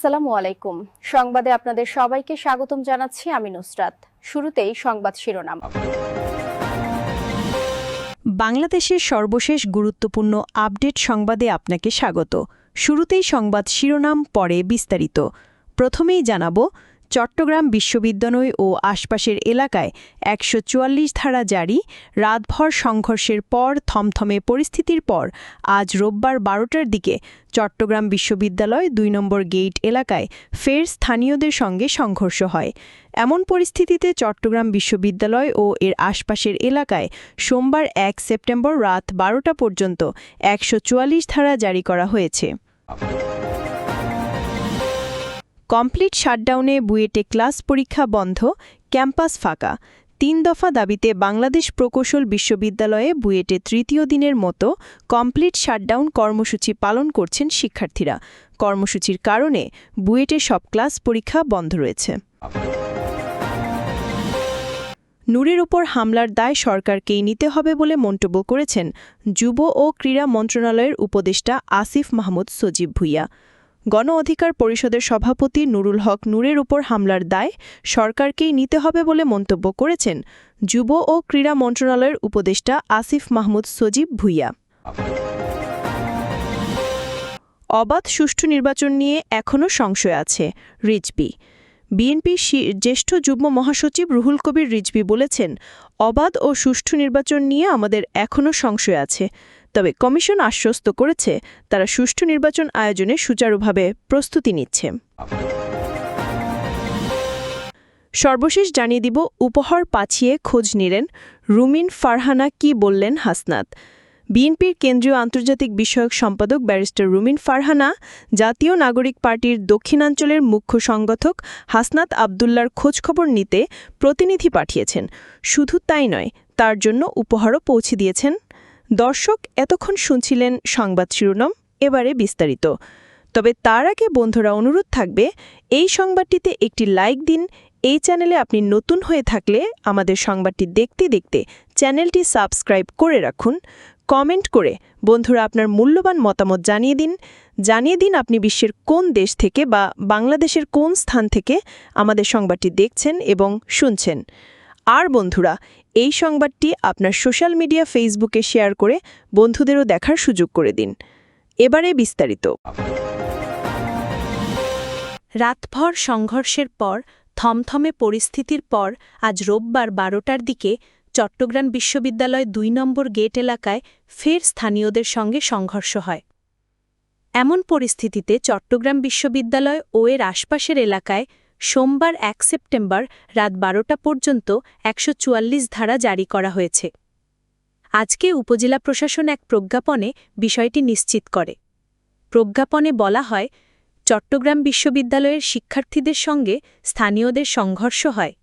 আসসালামু আলাইকুম। সংবাদে আপনাদের সবাইকে স্বাগতম জানাচ্ছি আমি নুসরাত। শুরুতেই সংবাদ শিরোনাম। বাংলাদেশের সর্বশেষ গুরুত্বপূর্ণ আপডেট সংবাদে আপনাকে স্বাগত। শুরুতেই সংবাদ শিরোনাম, পরে বিস্তারিত। প্রথমেই জানাব, চট্টগ্রাম বিশ্ববিদ্যালয় ও আশপাশের এলাকায় ১৪৪ ধারা জারি, রাতভর সংঘর্ষের পর থমথমে পরিস্থিতির পর আজ রোববার ১২টার দিকে চট্টগ্রাম বিশ্ববিদ্যালয় ২ নম্বর গেট এলাকায় ফের স্থানীয়দের সঙ্গে সংঘর্ষ হয়। এমন পরিস্থিতিতে চট্টগ্রাম বিশ্ববিদ্যালয় ও এর আশপাশের এলাকায় সোমবার ১ সেপ্টেম্বর রাত ১২টা পর্যন্ত ১৪৪ ধারা জারি করা হয়েছে। কমপ্লিট শাটডাউনে বুয়েটে ক্লাস পরীক্ষা বন্ধ, ক্যাম্পাস ফাঁকা। ৩ দফা দাবিতে বাংলাদেশ প্রকৌশল বিশ্ববিদ্যালয়ে বুয়েটে তৃতীয় দিনের মতো কমপ্লিট শাটডাউন কর্মসূচি পালন করছেন শিক্ষার্থীরা। কর্মসূচির কারণে বুয়েটে সব ক্লাস পরীক্ষা বন্ধ রয়েছে। নূরের উপর হামলার দায় সরকারকেই নিতে হবে বলে মন্তব্য করেছেন যুব ও ক্রীড়া মন্ত্রণালয়ের উপদেষ্টা আসিফ মাহমুদ সজীব ভুঁইয়া। গণ অধিকার পরিষদের সভাপতি নুরুল হক নূরের উপর হামলার দায় সরকারকেই নিতে হবে বলে মন্তব্য করেছেন যুব ও ক্রীড়া মন্ত্রণালয়ের উপদেষ্টা আসিফ মাহমুদ সজীব ভুঁইয়া। অবাধ সুষ্ঠু নির্বাচন নিয়ে এখনও সংশয় আছে, রিজভী। বিএনপির জ্যেষ্ঠ যুগ্ম মহাসচিব রুহুল কবির রিজভী বলেছেন, অবাধ ও সুষ্ঠু নির্বাচন নিয়ে আমাদের এখনও সংশয় আছে, তবে কমিশন আশ্বস্ত করেছে তারা সুষ্ঠু নির্বাচন আয়োজনে সুচারুভাবে প্রস্তুতি নিচ্ছে। সর্বশেষ জানিয়ে দিব, উপহার পাছিয়ে খোঁজ নিলেন রুমিন ফারহানা, কি বললেন হাসনাত। বিএনপির কেন্দ্রীয় আন্তর্জাতিক বিষয়ক সম্পাদক ব্যারিস্টার রুমিন ফারহানা জাতীয় নাগরিক পার্টির দক্ষিণাঞ্চলের মুখ্য সংগঠক হাসনাত আবদুল্লার খোঁজখবর নিতে প্রতিনিধি পাঠিয়েছেন। শুধু তাই নয়, তার জন্য উপহারও পৌঁছে দিয়েছেন। দর্শক, এতক্ষণ শুনছিলেন সংবাদ শিরোনাম, এবারে বিস্তারিত। তবে তার আগে বন্ধুরা, অনুরোধ থাকবে এই সংবাদটিতে একটি লাইক দিন। এই চ্যানেলে আপনি নতুন হয়ে থাকলে আমাদের সংবাদটি দেখতে দেখতে চ্যানেলটি সাবস্ক্রাইব করে রাখুন। কমেন্ট করে বন্ধুরা আপনার মূল্যবান মতামত জানিয়ে দিন আপনি বিশ্বের কোন দেশ থেকে বা বাংলাদেশের কোন স্থান থেকে আমাদের সংবাদটি দেখছেন এবং শুনছেন। আর বন্ধুরা, এই সংবাদটি আপনার সোশ্যাল মিডিয়া ফেসবুকে শেয়ার করে বন্ধুদেরও দেখার সুযোগ করে দিন। এবারে বিস্তারিত। রাতভর সংঘর্ষের পর থমথমে পরিস্থিতির পর আজ রোববার ১২টার দিকে চট্টগ্রাম বিশ্ববিদ্যালয় ২ নম্বর গেট এলাকায় ফের স্থানীয়দের সঙ্গে সংঘর্ষ হয়। এমন পরিস্থিতিতে চট্টগ্রাম বিশ্ববিদ্যালয় ও এর আশপাশের এলাকায় সোমবার ১ সেপ্টেম্বর রাত ১২টা পর্যন্ত ১৪৪ ধারা জারি করা হয়েছে। আজকে উপজেলা প্রশাসন এক প্রজ্ঞাপনে বিষয়টি নিশ্চিত করে। প্রজ্ঞাপনে বলা হয়, চট্টগ্রাম বিশ্ববিদ্যালয়ের শিক্ষার্থীদের সঙ্গে স্থানীয়দের সংঘর্ষ হয়।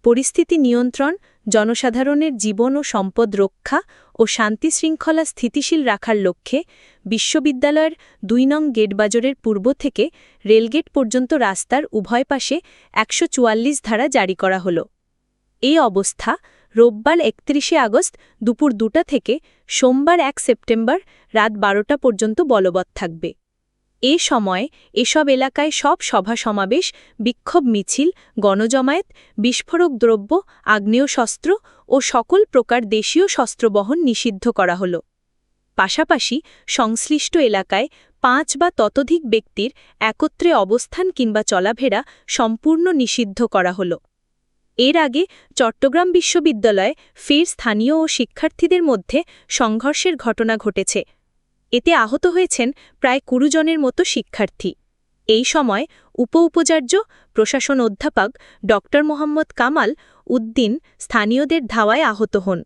পরিস্থিতি নিয়ন্ত্রণ, জনসাধারণের জীবন ও সম্পদ রক্ষা ও শান্তিশৃঙ্খলা স্থিতিশীল রাখার লক্ষ্যে বিশ্ববিদ্যালয়ের ২ নং গেটবাজারের পূর্ব থেকে রেলগেট পর্যন্ত রাস্তার উভয় পাশে ১৪৪ ধারা জারি করা হল। এই অবস্থা রোববার ৩১ আগস্ট দুপুর ২টা থেকে সোমবার ১ সেপ্টেম্বর রাত ১২টা পর্যন্ত বলবৎ থাকবে। এ সময় এসব এলাকায় সব সভা সমাবেশ, বিক্ষোভ মিছিল, গণজমায়েত, বিস্ফোরক দ্রব্য, আগ্নেয়শস্ত্র ও সকল প্রকার দেশীয় শস্ত্র বহন নিষিদ্ধ করা হল। পাশাপাশি সংশ্লিষ্ট এলাকায় ৫ বা ততোধিক ব্যক্তির একত্রে অবস্থান কিংবা চলাফেরা সম্পূর্ণ নিষিদ্ধ করা হল। এর আগে চট্টগ্রাম বিশ্ববিদ্যালয়ে ফের স্থানীয় ও শিক্ষার্থীদের মধ্যে সংঘর্ষের ঘটনা ঘটেছে। এতে আহত হয়েছেন প্রায় ২০ জনের মতো শিক্ষার্থী। এই সময় উপাচার্য প্রশাসন অধ্যাপক ড মোহাম্মদ কামাল উদ্দিন স্থানীয়দের ধাওয়ায় আহত হন।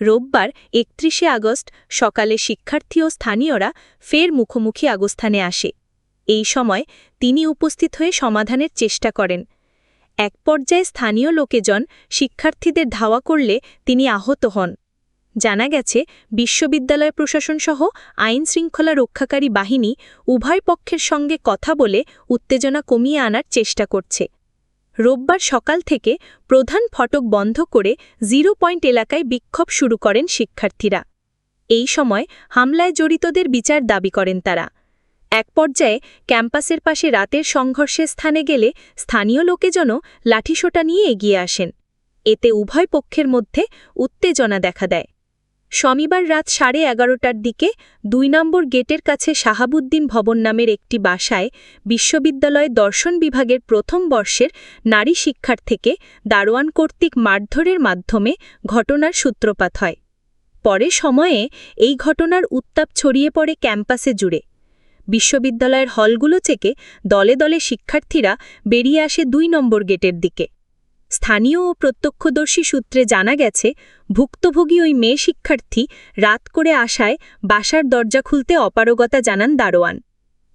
রোববার ৩১ আগস্ট সকালে শিক্ষার্থী ও স্থানীয়রা ফের মুখোমুখি অবস্থানে আসে। এই সময় তিনি উপস্থিত হয়ে সমাধানের চেষ্টা করেন। এক পর্যায়ে স্থানীয় লোকজন শিক্ষার্থীদের ধাওয়া করলে তিনি আহত হন। জানা গেছে, বিশ্ববিদ্যালয় প্রশাসনসহ আইনশৃঙ্খলা রক্ষাকারী বাহিনী উভয় পক্ষের সঙ্গে কথা বলে উত্তেজনা কমিয়ে আনার চেষ্টা করছে। রোববার সকাল থেকে প্রধান ফটক বন্ধ করে 0 পয়েন্ট এলাকায় বিক্ষোভ শুরু করেন শিক্ষার্থীরা। এই সময় হামলায় জড়িতদের বিচার দাবি করেন তারা। এক পর্যায়ে ক্যাম্পাসের পাশে রাতের সংঘর্ষের স্থানে গেলে স্থানীয় লোকেজন লাঠিসোঁটা নিয়ে এগিয়ে আসেন। এতে উভয় পক্ষের মধ্যে উত্তেজনা দেখা দেয়। শনিবার রাত 11:30টার দিকে ২ নম্বর গেটের কাছে শাহাবুদ্দিন ভবন নামের একটি বাসায় বিশ্ববিদ্যালয় দর্শন বিভাগের প্রথম বর্ষের নারী শিক্ষার্থীকে দারোয়ান কর্তৃক মারধরের মাধ্যমে ঘটনার সূত্রপাত হয়। পরে সময়ে এই ঘটনার উত্তাপ ছড়িয়ে পড়ে ক্যাম্পাসে জুড়ে। বিশ্ববিদ্যালয়ের হলগুলো থেকে দলে দলে শিক্ষার্থীরা বেরিয়ে আসে ২ নম্বর গেটের দিকে। স্থানীয় ও প্রত্যক্ষদর্শী সূত্রে জানা গেছে, ভুক্তভোগী ওই মেয়ে শিক্ষার্থী রাত করে আসায় বাসার দরজা খুলতে অপারগতা জানান দারোয়ান।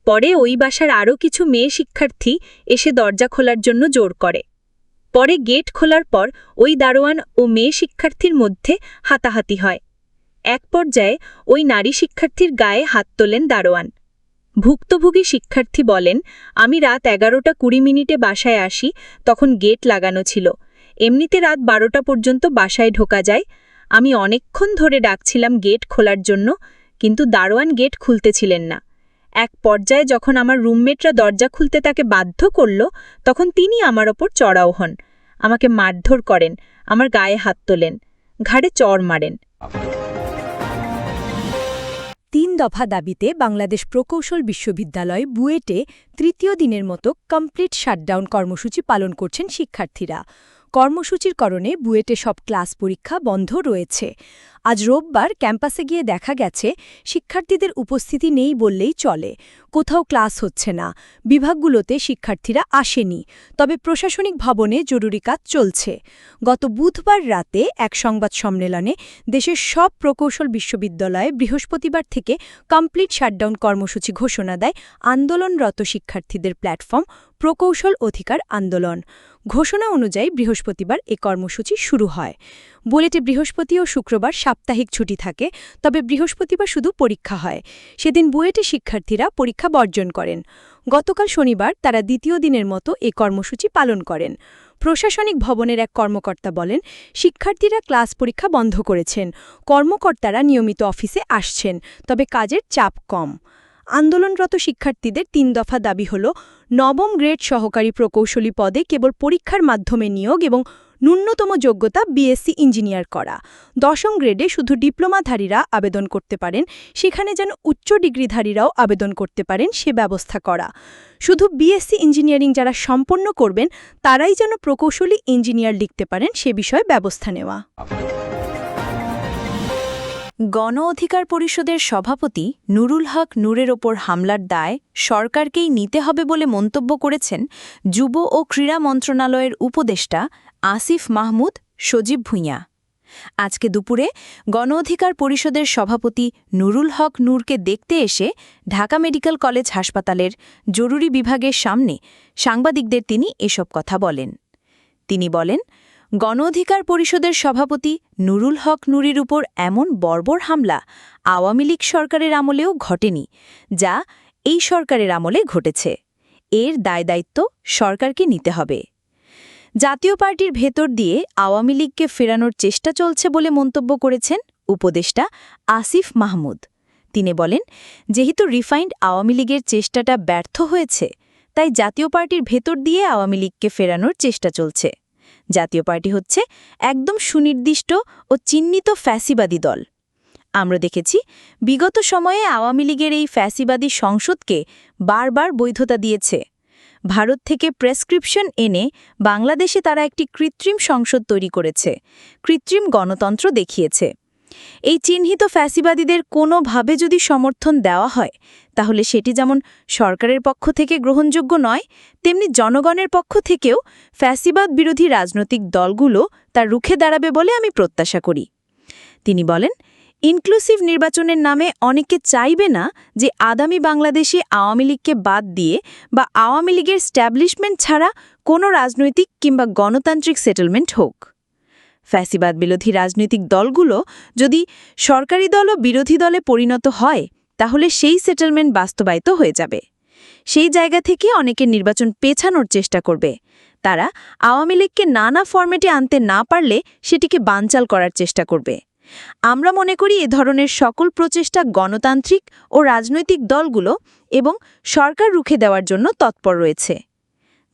পরে ওই বাসার আরও কিছু মেয়ে শিক্ষার্থী এসে দরজা খোলার জন্য জোর করে। পরে গেট খোলার পর ওই দারোয়ান ও মেয়ে শিক্ষার্থীর মধ্যে হাতাহাতি হয়। এক পর্যায়ে ওই নারী শিক্ষার্থীর গায়ে হাত তোলেন দারোয়ান। ভুক্তভোগী শিক্ষার্থী বলেন, আমি রাত 11:20 বাসায় আসি, তখন গেট লাগানো ছিল। এমনিতে রাত 12টা পর্যন্ত বাসায় ঢোকা যায়। আমি অনেকক্ষণ ধরে ডাকছিলাম গেট খোলার জন্য, কিন্তু দারোয়ান গেট খুলতেছিলেন না। এক পর্যায়ে যখন আমার রুমমেটরা দরজা খুলতে তাকে বাধ্য করল, তখন তিনি আমার ওপর চড়াও হন, আমাকে মারধর করেন, আমার গায়ে হাত তোলেন, ঘাড়ে চড় মারেন। ৩ দফা দাবিতে বাংলাদেশ প্রকৌশল বিশ্ববিদ্যালয় বুয়েটে তৃতীয় দিনের মতো কমপ্লিট শাটডাউন কর্মসূচি পালন করছেন শিক্ষার্থীরা। কর্মসূচির কারণে বুয়েটে সব ক্লাস পরীক্ষা বন্ধ রয়েছে। আজ রোববার ক্যাম্পাসে গিয়ে দেখা গেছে শিক্ষার্থীদের উপস্থিতি নেই বললেই চলে। কোথাও ক্লাস হচ্ছে না, বিভাগগুলোতে শিক্ষার্থীরা আসেনি, তবে প্রশাসনিক ভবনে জরুরি কাজ চলছে। গত বুধবার রাতে এক সংবাদ সম্মেলনে দেশের সব প্রকৌশল বিশ্ববিদ্যালয়ে বৃহস্পতিবার থেকে কমপ্লিট শাটডাউন কর্মসূচি ঘোষণা দেয় আন্দোলনরত শিক্ষার্থীদের প্ল্যাটফর্ম প্রকৌশল অধিকার আন্দোলন। ঘোষণা অনুযায়ী বৃহস্পতিবার এ কর্মসূচি শুরু হয়। বুয়েটে বৃহস্পতি ও শুক্রবার সাপ্তাহিক ছুটি থাকে, তবে বৃহস্পতিবার শুধু পরীক্ষা হয়। সেদিন বুয়েটে শিক্ষার্থীরা পরীক্ষা বর্জন করেন। গতকাল শনিবার তারা দ্বিতীয় দিনের মতো এ কর্মসূচি পালন করেন। প্রশাসনিক ভবনের এক কর্মকর্তা বলেন, শিক্ষার্থীরা ক্লাস পরীক্ষা বন্ধ করেছেন, কর্মকর্তারা নিয়মিত অফিসে আসছেন, তবে কাজের চাপ কম। আন্দোলনরত শিক্ষার্থীদের ৩ দফা দাবি হল নবম গ্রেড সহকারী প্রকৌশলী পদে কেবল পরীক্ষার মাধ্যমে নিয়োগ এবং ন্যূনতম যোগ্যতা বিএসসি ইঞ্জিনিয়ার করা। ১০ম গ্রেডে শুধু ডিপ্লোমাধারীরা আবেদন করতে পারেন, সেখানে যেন উচ্চ ডিগ্রিধারীরাও আবেদন করতে পারেন সে ব্যবস্থা করা। শুধু বিএসসি ইঞ্জিনিয়ারিং যারা সম্পন্ন করবেন তারাই যেন প্রকৌশলী ইঞ্জিনিয়ার লিখতে পারেন সে বিষয়ে ব্যবস্থা নেওয়া। গণ অধিকার পরিষদের সভাপতি নুরুল হক নূরের ওপর হামলার দায় সরকারকেই নিতে হবে বলে মন্তব্য করেছেন যুব ও ক্রীড়া মন্ত্রণালয়ের উপদেষ্টা আসিফ মাহমুদ সজীব ভুঁইয়া। আজকে দুপুরে গণ অধিকার পরিষদের সভাপতি নুরুল হক নূরকে দেখতে এসে ঢাকা মেডিকেল কলেজ হাসপাতালের জরুরি বিভাগের সামনে সাংবাদিকদের তিনি এসব কথা বলেন। তিনি বলেন, গণ অধিকার পরিষদের সভাপতি নুরুল হক নূরের উপর এমন বর্বর হামলা আওয়ামী লীগ সরকারের আমলেও ঘটেনি, যা এই সরকারের আমলে ঘটেছে। এর দায়-দায়িত্ব সরকারকে নিতে হবে। জাতীয় পার্টির ভেতর দিয়ে আওয়ামী লীগকে ফেরানোর চেষ্টা চলছে বলে মন্তব্য করেছেন উপদেষ্টা আসিফ মাহমুদ। তিনি বলেন, যেহেতু রিফাইন্ড আওয়ামী লীগের চেষ্টাটা ব্যর্থ হয়েছে, তাই জাতীয় পার্টির ভেতর দিয়ে আওয়ামী লীগকে ফেরানোর চেষ্টা চলছে। জাতীয় পার্টি হচ্ছে একদম সুনির্দিষ্ট ও চিহ্নিত ফ্যাসিবাদী দল। আমরা দেখেছি বিগত সময়ে আওয়ামী লীগের এই ফ্যাসিবাদী সংসদকে বারবার বৈধতা দিয়েছে। ভারত থেকে প্রেসক্রিপশন এনে বাংলাদেশে তারা একটি কৃত্রিম সংসদ তৈরি করেছে, কৃত্রিম গণতন্ত্র দেখিয়েছে। এই চিহ্নিত ফ্যাসিবাদীদের কোনোভাবে যদি সমর্থন দেওয়া হয়, তাহলে সেটি যেমন সরকারের পক্ষ থেকে গ্রহণযোগ্য নয়, তেমনি জনগণের পক্ষ থেকেও ফ্যাসিবাদ বিরোধী রাজনৈতিক দলগুলো তার রুখে দাঁড়াবে বলে আমি প্রত্যাশা করি। তিনি বলেন, ইনক্লুসিভ নির্বাচনের নামে অনেকে চাইবে না যে আগামী বাংলাদেশে আওয়ামী লীগকে বাদ দিয়ে বা আওয়ামী লীগের স্ট্যাবলিশমেন্ট ছাড়া কোনো রাজনৈতিক কিংবা গণতান্ত্রিক সেটেলমেন্ট হোক। ফ্যাসিবাদ বিরোধী রাজনৈতিক দলগুলো যদি সরকারি দল ও বিরোধী দলে পরিণত হয়, তাহলে সেই সেটেলমেন্ট বাস্তবায়িত হয়ে যাবে। সেই জায়গা থেকে অনেকে নির্বাচন পেছানোর চেষ্টা করবে। তারা আওয়ামী লীগকে নানা ফরম্যাটে আনতে না পারলে সেটিকে বানচাল করার চেষ্টা করবে। আমরা মনে করি এ ধরনের সকল প্রচেষ্টা গণতান্ত্রিক ও রাজনৈতিক দলগুলো এবং সরকার রুখে দেওয়ার জন্য তৎপর রয়েছে।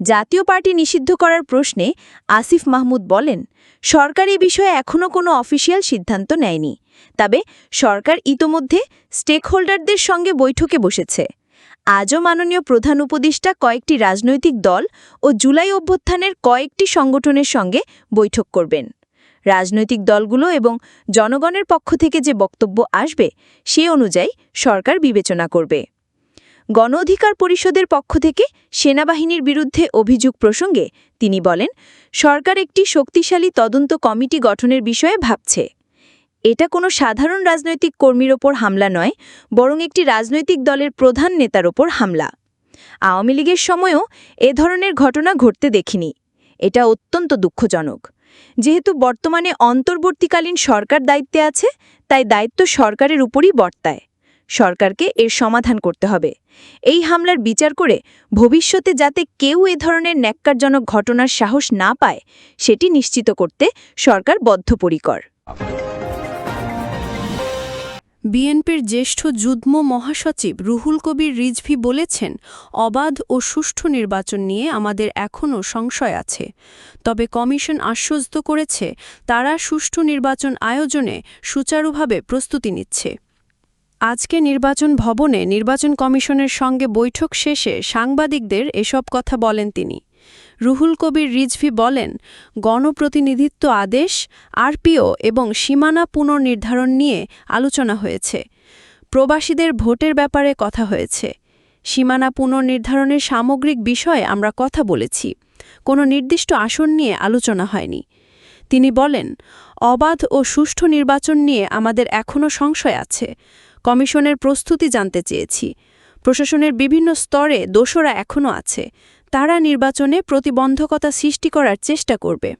জাতীয় পার্টি নিষিদ্ধ করার প্রশ্নে আসিফ মাহমুদ বলেন, সরকার এ বিষয়ে এখনও কোনো অফিসিয়াল সিদ্ধান্ত নেয়নি, তবে সরকার ইতোমধ্যে স্টেকহোল্ডারদের সঙ্গে বৈঠকে বসেছে। আজও মাননীয় প্রধান উপদেষ্টা কয়েকটি রাজনৈতিক দল ও জুলাই অভ্যুত্থানের কয়েকটি সংগঠনের সঙ্গে বৈঠক করবেন। রাজনৈতিক দলগুলো এবং জনগণের পক্ষ থেকে যে বক্তব্য আসবে সে অনুযায়ী সরকার বিবেচনা করবে। গণ অধিকার পরিষদের পক্ষ থেকে সেনাবাহিনীর বিরুদ্ধে অভিযোগ প্রসঙ্গে তিনি বলেন, সরকার একটি শক্তিশালী তদন্ত কমিটি গঠনের বিষয়ে ভাবছে। এটা কোনো সাধারণ রাজনৈতিক কর্মীর ওপর হামলা নয়, বরং একটি রাজনৈতিক দলের প্রধান নেতার ওপর হামলা। আওয়ামী লীগের সময়ও এ ধরনের ঘটনা ঘটতে দেখিনি। এটা অত্যন্ত দুঃখজনক। যেহেতু বর্তমানে অন্তর্বর্তীকালীন সরকার দায়িত্বে আছে, তাই দায়িত্ব সরকারের উপরই বর্তায়। সরকারকে এর সমাধান করতে হবে। এই হামলার বিচার করে ভবিষ্যতে যাতে কেউ এ ধরনের ন্যাক্কারজনক ঘটনার সাহস না পায় সেটি নিশ্চিত করতে সরকার বদ্ধপরিকর। বিএনপির জ্যেষ্ঠ যুগ্ম মহাসচিব রুহুল কবির রিজভী বলেছেন, অবাধ ও সুষ্ঠু নির্বাচন নিয়ে আমাদের এখনও সংশয় আছে। তবে কমিশন আশ্বস্ত করেছে তারা সুষ্ঠু নির্বাচন আয়োজনে সুচারুভাবে প্রস্তুতি নিচ্ছে। আজকে নির্বাচন ভবনে নির্বাচন কমিশনের সঙ্গে বৈঠক শেষে সাংবাদিকদের এসব কথা বলেন তিনি। রুহুল কবির রিজভী বলেন, গণপ্রতিনিধিত্ব আদেশ, আরপিও এবং সীমানা পুনর্নির্ধারণ নিয়ে আলোচনা হয়েছে। প্রবাসীদের ভোটের ব্যাপারে কথা হয়েছে। সীমানা পুনর্নির্ধারণের সামগ্রিক বিষয়ে আমরা কথা বলেছি। কোনো নির্দিষ্ট আসন নিয়ে আলোচনা হয়নি। তিনি বলেন, অবাধ ও সুষ্ঠু নির্বাচন নিয়ে আমাদের এখনও সংশয় আছে। কমিশনের প্রস্তুতি জানতে চেয়েছি। প্রশাসনের বিভিন্ন স্তরে দোষরা এখনও আছে। তারা নির্বাচনে প্রতিবন্ধকতা সৃষ্টি করার চেষ্টা করবে।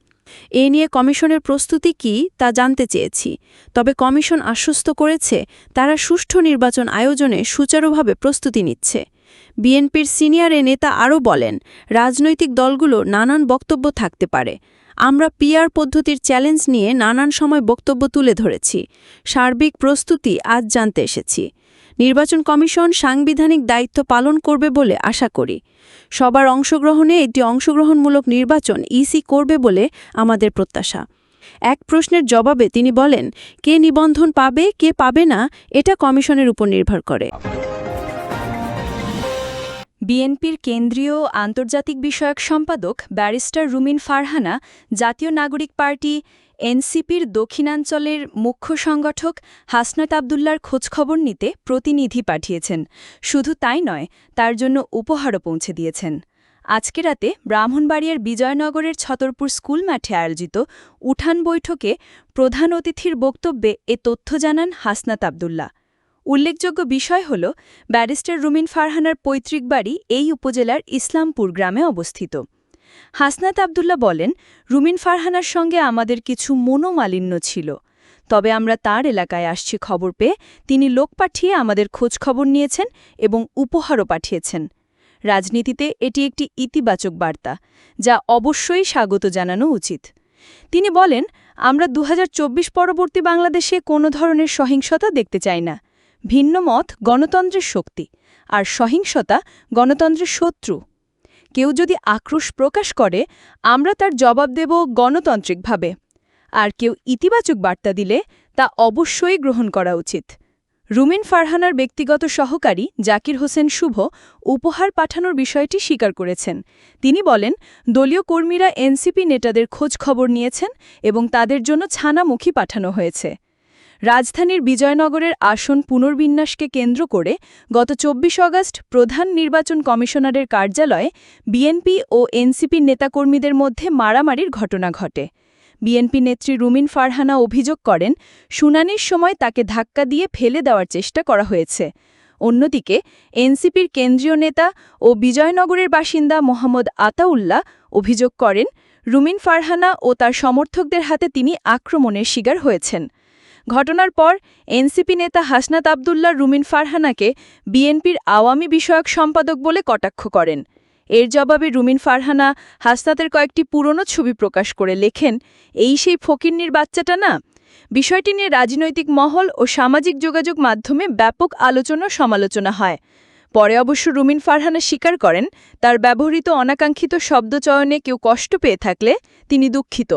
এ নিয়ে কমিশনের প্রস্তুতি কী তা জানতে চেয়েছি। তবে কমিশন আশ্বস্ত করেছে তারা সুষ্ঠু নির্বাচন আয়োজনে সুচারুভাবে প্রস্তুতি নিচ্ছে। বিএনপির সিনিয়র এ নেতা আরও বলেন, রাজনৈতিক দলগুলো নানান বক্তব্য থাকতে পারে। আমরা পিআর পদ্ধতির চ্যালেঞ্জ নিয়ে নানান সময় বক্তব্য তুলে ধরেছি। সার্বিক প্রস্তুতি আজ জানতে এসেছি। নির্বাচন কমিশন সাংবিধানিক দায়িত্ব পালন করবে বলে আশা করি। সবার অংশগ্রহণে একটি অংশগ্রহণমূলক নির্বাচন ইসি করবে বলে আমাদের প্রত্যাশা। এক প্রশ্নের জবাবে তিনি বলেন, কে নিবন্ধন পাবে কে পাবে না এটা কমিশনের উপর নির্ভর করে। বিএনপির কেন্দ্রীয় আন্তর্জাতিক বিষয়ক সম্পাদক ব্যারিস্টার রুমিন ফারহানা জাতীয় নাগরিক পার্টি এনসিপির দক্ষিণাঞ্চলের মুখ্য সংগঠক হাসনাত আবদুল্লার খোঁজখবর নিতে প্রতিনিধি পাঠিয়েছেন। শুধু তাই নয়, তার জন্য উপহারও পৌঁছে দিয়েছেন। আজকে রাতে ব্রাহ্মণবাড়িয়ার বিজয়নগরের ছতরপুর স্কুল মাঠে আয়োজিত উঠান বৈঠকে প্রধান অতিথির বক্তব্যে এ তথ্য জানান হাসনাত আবদুল্লা। উল্লেখযোগ্য বিষয় হল, ব্যারিস্টার রুমিন ফারহানার পৈতৃক বাড়ি এই উপজেলার ইসলামপুর গ্রামে অবস্থিত। হাসনাত আবদুল্লা বলেন, রুমিন ফারহানার সঙ্গে আমাদের কিছু মনোমালিন্য ছিল। তবে আমরা তার এলাকায় আসছি খবর পেয়ে তিনি লোক পাঠিয়ে আমাদের খোঁজখবর নিয়েছেন এবং উপহারও পাঠিয়েছেন। রাজনীতিতে এটি একটি ইতিবাচক বার্তা, যা অবশ্যই স্বাগত জানানো উচিত। তিনি বলেন, আমরা ২০২৪ পরবর্তী বাংলাদেশে কোনো ধরনের সহিংসতা দেখতে চাই না। ভিন্ন মত গণতন্ত্রের শক্তি, আর সহিংসতা গণতন্ত্রের শত্রু। কেউ যদি আক্রোশ প্রকাশ করে আমরা তার জবাব দেব গণতান্ত্রিকভাবে, আর কেউ ইতিবাচক বার্তা দিলে তা অবশ্যই গ্রহণ করা উচিত। রুমিন ফারহানার ব্যক্তিগত সহকারী জাকির হোসেন শুভ উপহার পাঠানোর বিষয়টি স্বীকার করেছেন। তিনি বলেন, দলীয় কর্মীরা এনসিপি নেতাদের খোঁজ খবর নিয়েছেন এবং তাদের জন্য ছানামুখী পাঠানো হয়েছে। রাজধানীর বিজয়নগরের আসন পুনর্বিন্যাসকে কেন্দ্র করে গত ২৪ আগস্ট প্রধান নির্বাচন কমিশনারের কার্যালয়ে বিএনপি ও এনসিপির নেতাকর্মীদের মধ্যে মারামারির ঘটনা ঘটে। বিএনপি নেত্রী রুমিন ফারহানা অভিযোগ করেন, শুনানির সময় তাকে ধাক্কা দিয়ে ফেলে দেওয়ার চেষ্টা করা হয়েছে। অন্যদিকে এনসিপির কেন্দ্রীয় নেতা ও বিজয়নগরের বাসিন্দা মোহাম্মদ আতাউল্লাহ অভিযোগ করেন, রুমিন ফারহানা ও তার সমর্থকদের হাতে তিনি আক্রমণের শিকার হয়েছেন। ঘটনার পর এনসিপি নেতা হাসনাত আবদুল্লাহ রুমিন ফারহানাকে বিএনপির আওয়ামী বিষয়ক সম্পাদক বলে কটাক্ষ করেন। এর জবাবে রুমিন ফারহানা হাসনাতের কয়েকটি পুরনো ছবি প্রকাশ করে লেখেন, এই সেই ফকিন্নির বাচ্চাটা না, বিষয়টি নিয়ে রাজনৈতিক মহল ও সামাজিক যোগাযোগ মাধ্যমে ব্যাপক আলোচনা ও সমালোচনা হয়। পরে অবশ্য রুমিন ফারহানা স্বীকার করেন, তার ব্যবহৃত অনাকাঙ্ক্ষিত শব্দচয়নে কেউ কষ্ট পেয়ে থাকলে তিনি দুঃখিত।